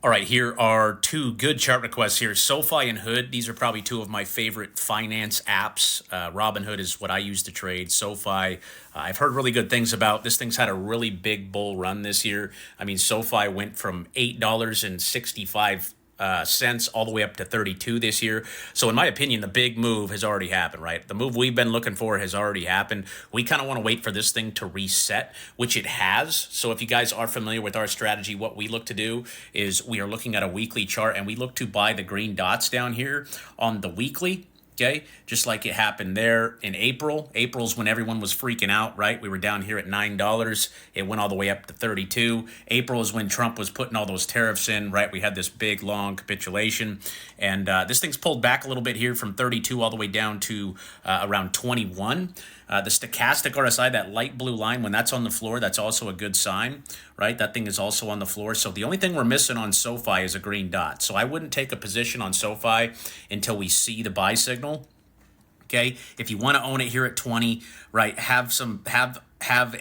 All right, here are two good chart requests here. Sofi and Hood. These are probably two of my favorite finance apps. Robinhood is what I use to trade. Sofi, I've heard really good things about. This thing's had a really big bull run this year. I mean, Sofi went from $8.65 all the way up to 32 this year. So in my opinion, the big move has already happened, right? The move we've been looking for has already happened. We kind of want to wait for this thing to reset, which it has. So if you guys are familiar with our strategy, what we look to do is we are looking at a weekly chart and we look to buy the green dots down here on the weekly. Okay, just like it happened there in April. April's when everyone was freaking out, right? We were down here at $9. It went all the way up to 32. April is when Trump was putting all those tariffs in, right? We had this big, long capitulation. And this thing's pulled back a little bit here from 32 all the way down to around 21. The stochastic RSI, that light blue line, when that's on the floor, that's also a good sign, right? That thing is also on the floor. So the only thing we're missing on SoFi is a green dot. So I wouldn't take a position on SoFi until we see the buy signal. Okay, if you want to own it here at 20, right, have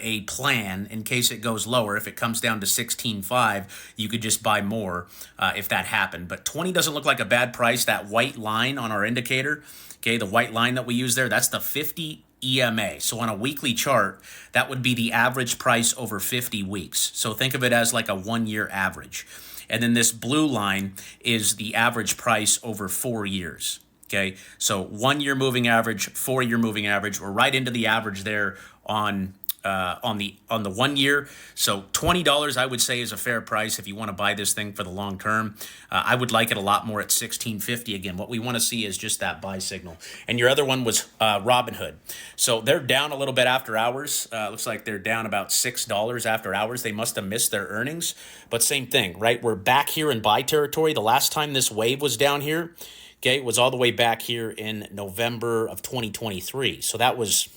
a plan in case it goes lower. If it comes down to 16.5, you could just buy more if that happened. But 20 doesn't look like a bad price. That white line on our indicator, okay, the white line that we use there, that's the 50 EMA. So on a weekly chart, that would be the average price over 50 weeks. So think of it as like a 1 year average. And then this blue line is the average price over 4 years. Okay, so 1 year moving average, 4 year moving average. We're right into the average there on the 1 year. So $20 I would say is a fair price if you want to buy this thing for the long term. I would like it a lot more at 16.50. Again, what we want to see is just that buy signal. And your other one was Robinhood. So they're down a little bit after hours. Looks like they're down about $6 after hours. They must have missed their earnings, but same thing, right? We're back here in buy territory. The last time this wave was down here, okay, was all the way back here in November of 2023. So that was,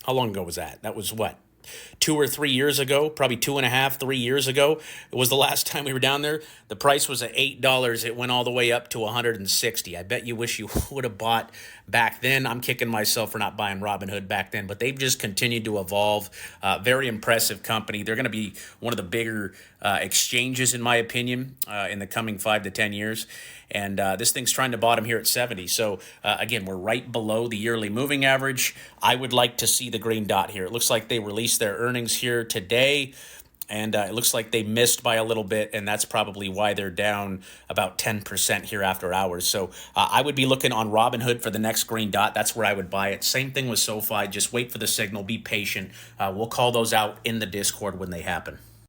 how long ago was that? That was what? 2 or 3 years ago, probably 2.5, 3 years ago. It was the last time we were down there. The price was at $8. It went all the way up to 160. I bet you wish you would have bought back then. I'm kicking myself for not buying Robinhood back then, but they've just continued to evolve. Very impressive company. They're going to be one of the bigger exchanges, in my opinion, in the coming 5 to 10 years. And this thing's trying to bottom here at 70. So again, we're right below the yearly moving average. I would like to see the green dot here. It looks like they released their earnings here today. And it looks like they missed by a little bit, and that's probably why they're down about 10% here after hours. So I would be looking on Robinhood for the next green dot. That's where I would buy it. Same thing with SoFi. Just wait for the signal. Be patient. We'll call those out in the Discord when they happen.